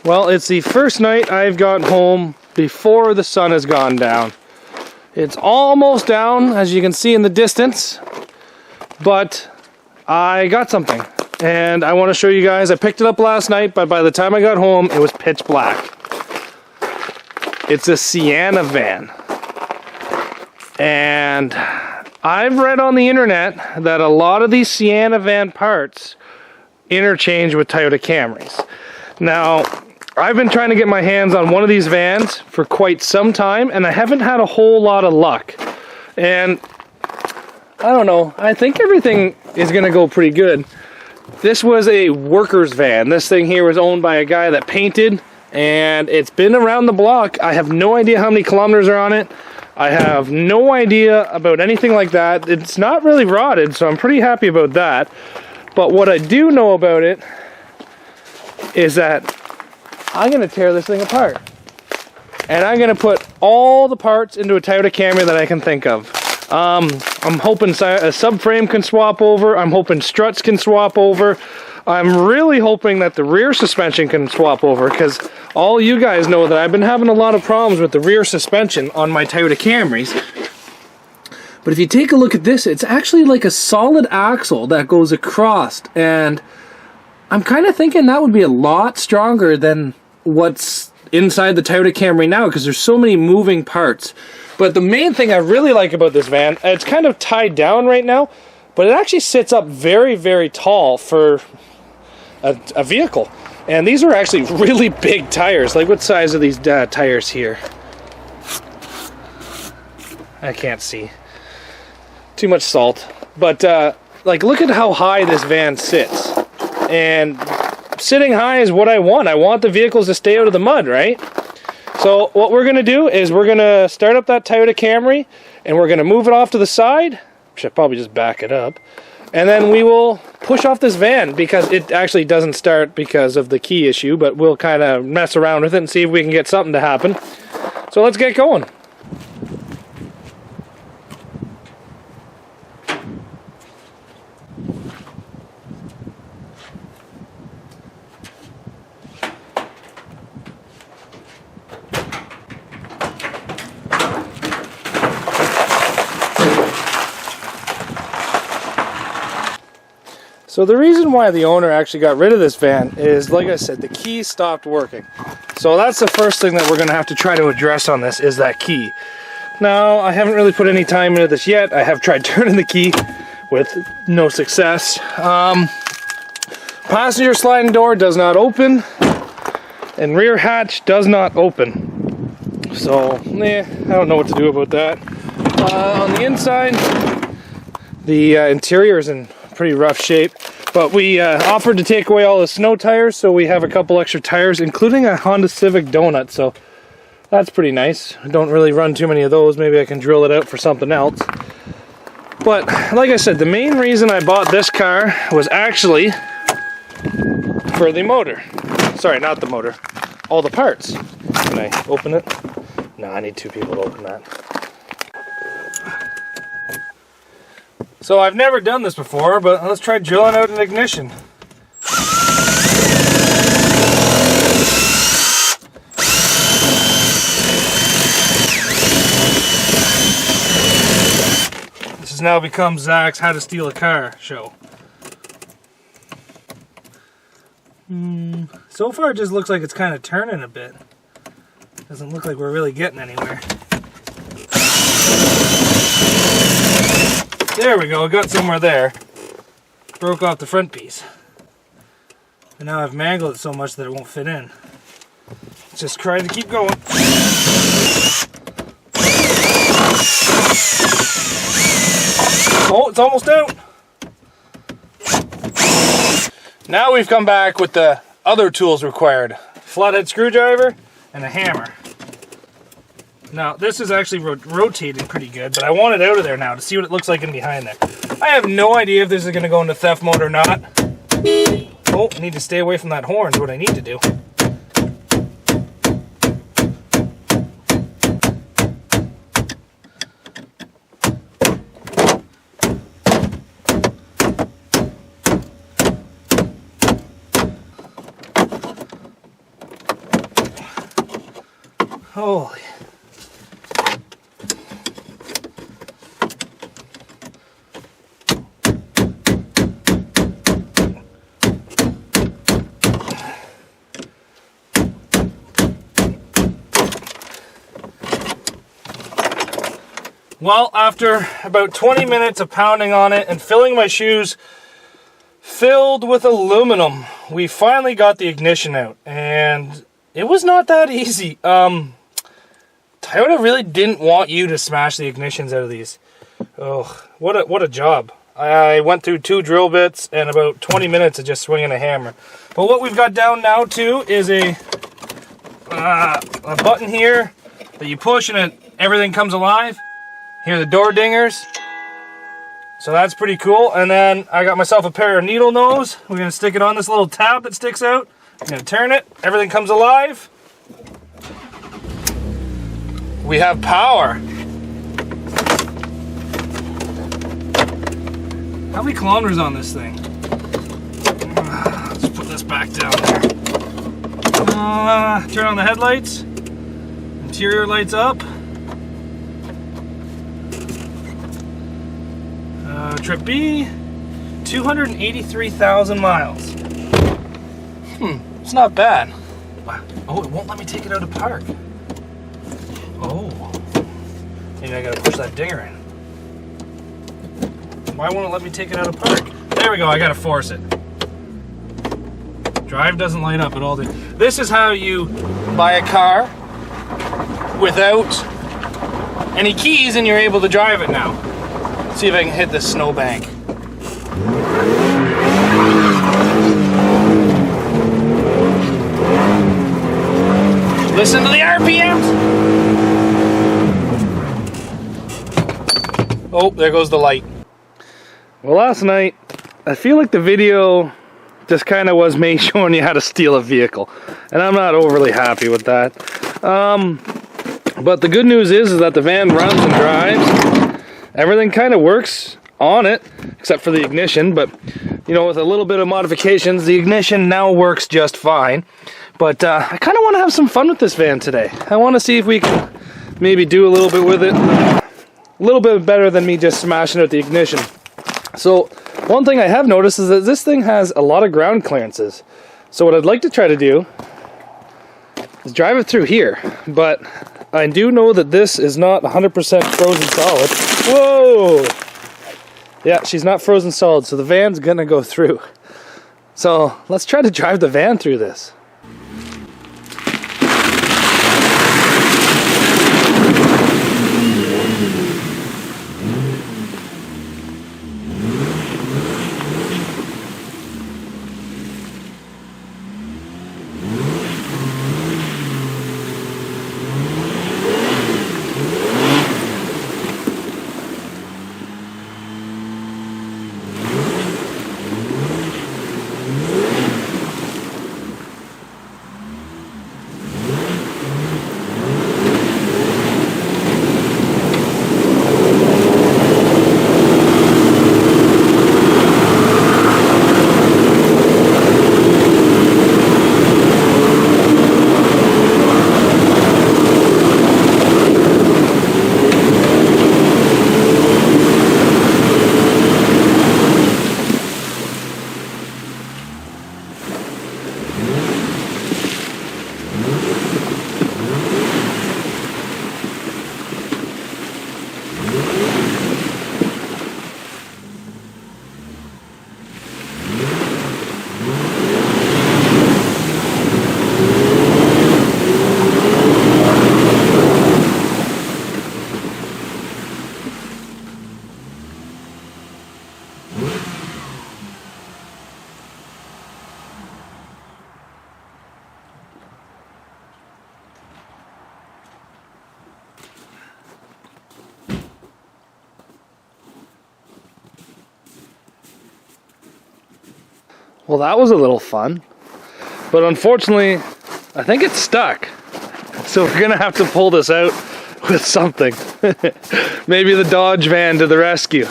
Well, it's the first night I've gotten home before the sun has gone down. It's almost down, as you can see in the distance, but I got something, and I want to show you guys. I picked it up last night, but by the time I got home, it was pitch black. It's a Sienna van, and I've read on the internet that a lot of these Sienna van parts interchange with Toyota Camrys. Now, I've been trying to get my hands on one of these vans for quite some time, and I haven't had a whole lot of luck. And I don't know, I think everything is going to go pretty good. This was a worker's van. This thing here was owned by a guy that painted, and it's been around the block. I have no idea how many kilometers are on it. I have no idea about anything like that. It's not really rotted, so I'm pretty happy about that. But what I do know about it is that I'm going to tear this thing apart. And I'm going to put all the parts into a Toyota Camry that I can think of. I'm hoping a subframe can swap over. I'm hoping struts can swap over. I'm really hoping that the rear suspension can swap over, because all you guys know that I've been having a lot of problems with the rear suspension on my Toyota Camrys. But if you take a look at this, it's actually like a solid axle that goes across, and I'm kind of thinking that would be a lot stronger than what's inside the Toyota Camry now, because there's so many moving parts. But the main thing I really like about this van, it's kind of tied down right now, but it actually sits up very, very tall for a vehicle. And these are actually really big tires. Like, what size are these tires here? I can't see. Too much salt. But like, look at how high this van sits. And sitting high is what I want. I want the vehicles to stay out of the mud, right? So what we're going to do is we're going to start up that Toyota Camry, and we're going to move it off to the side. Should probably just back it up. And then we will push off this van, because it actually doesn't start because of the key issue, but we'll kind of mess around with it and see if we can get something to happen. So let's get going. So the reason why the owner actually got rid of this van is, like I said, the key stopped working. So that's the first thing that we're going to have to try to address on this, is that key. Now, I haven't really put any time into this yet. I have tried turning the key with no success. Passenger sliding door does not open, and rear hatch does not open. So, I don't know what to do about that. On the inside, the interior is in pretty rough shape, but we offered to take away all the snow tires, so we have a couple extra tires, including a Honda Civic donut, so that's pretty nice. I don't really run too many of those. Maybe I can drill it out for something else. But like I said, the main reason I bought this car was actually for the motor. Sorry, not the motor, all the parts. Can I open it? No, I need two people to open that. So I've never done this before, but let's try drilling out an ignition. This has now become Zach's How to Steal a Car show. So far it just looks like it's kind of turning a bit. Doesn't look like we're really getting anywhere. There we go, got somewhere there. Broke off the front piece. And now I've mangled it so much that it won't fit in. Just try to keep going. Oh, it's almost out. Now we've come back with the other tools required. Flathead screwdriver and a hammer. Now, this is actually rotating pretty good, but I want it out of there now to see what it looks like in behind there. I have no idea if this is going to go into theft mode or not. Oh, I need to stay away from that horn is what I need to do. Holy. Well, after about 20 minutes of pounding on it and filling my shoes filled with aluminum, we finally got the ignition out, and it was not that easy. Toyota really didn't want you to smash the ignitions out of these. Oh, what a job. I went through 2 drill bits and about 20 minutes of just swinging a hammer. But what we've got down now too is a button here that you push and everything comes alive. Here are the door dingers. So that's pretty cool. And then I got myself a pair of needle nose. We're going to stick it on this little tab that sticks out. I'm going to turn it. Everything comes alive. We have power. How many kilometers on this thing? Let's put this back down there. Turn on the headlights. Interior lights up. Trip B, 283,000 miles. It's not bad. Oh, it won't let me take it out of park. Oh, maybe I gotta push that dinger in. Why won't it let me take it out of park? There we go, I gotta force it. Drive doesn't light up at all. This is how you buy a car without any keys and you're able to drive it now. Let's see if I can hit this snowbank. Listen to the RPMs. Oh, there goes the light. Well, last night, I feel like the video just kind of was me showing you how to steal a vehicle. And I'm not overly happy with that. But the good news is that the van runs and drives. Everything kind of works on it, except for the ignition. But, you know, with a little bit of modifications, the ignition now works just fine. But I kind of want to have some fun with this van today. I want to see if we can maybe do a little bit with it. A little bit better than me just smashing out the ignition. So one thing I have noticed is that this thing has a lot of ground clearances. So what I'd like to try to do is drive it through here. But I do know that this is not 100% frozen solid. Whoa! Yeah, she's not frozen solid, so the van's gonna go through. So let's try to drive the van through this. Well, that was a little fun, but unfortunately, I think it's stuck. So we're gonna have to pull this out with something. Maybe the Dodge van to the rescue.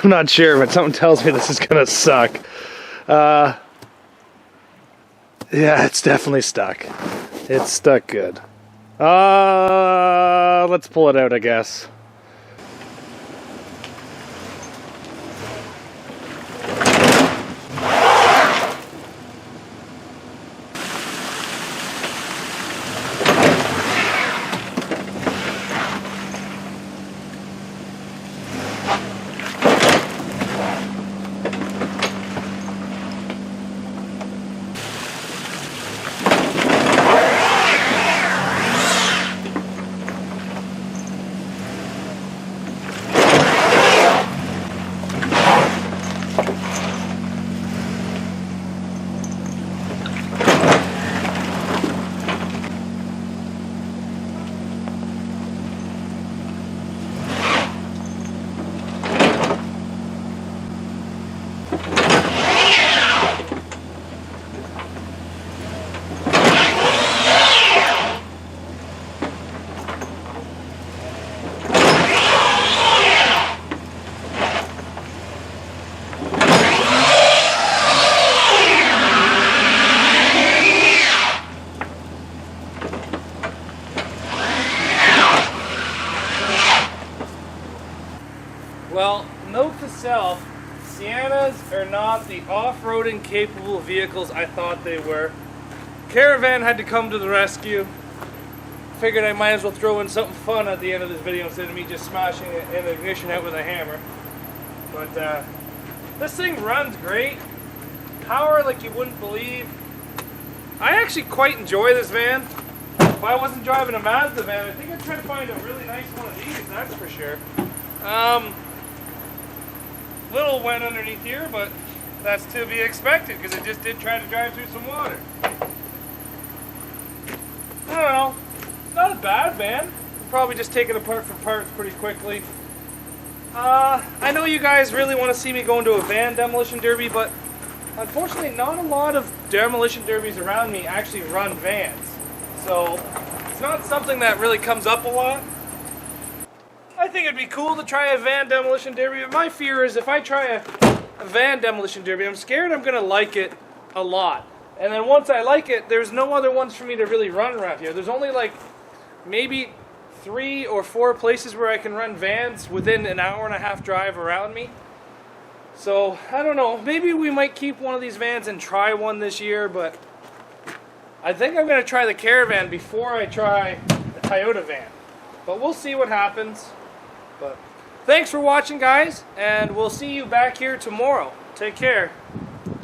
I'm not sure, but something tells me this is gonna suck. Yeah, it's definitely stuck. It's stuck good. Let's pull it out, I guess. Well, note to self, Siennas are not the off-roading capable vehicles I thought they were. Caravan had to come to the rescue. Figured I might as well throw in something fun at the end of this video instead of me just smashing an ignition out with a hammer. But this thing runs great. Power like you wouldn't believe. I actually quite enjoy this van. If I wasn't driving a Mazda van, I think I'd try to find a really nice one of these, that's for sure. Little wet underneath here, but that's to be expected because it just did try to drive through some water. I don't know. It's not a bad van. We'll probably just take it apart for parts pretty quickly. I know you guys really want to see me go into a van demolition derby, but unfortunately not a lot of demolition derbies around me actually run vans. So it's not something that really comes up a lot. I think it'd be cool to try a van demolition derby, but my fear is if I try a van demolition derby, I'm scared I'm going to like it a lot. And then once I like it, there's no other ones for me to really run around here. There's only like maybe 3 or 4 places where I can run vans within an hour and a half drive around me. So, I don't know, maybe we might keep one of these vans and try one this year, but I think I'm going to try the Caravan before I try the Toyota van. But we'll see what happens. But thanks for watching, guys, and we'll see you back here tomorrow. Take care.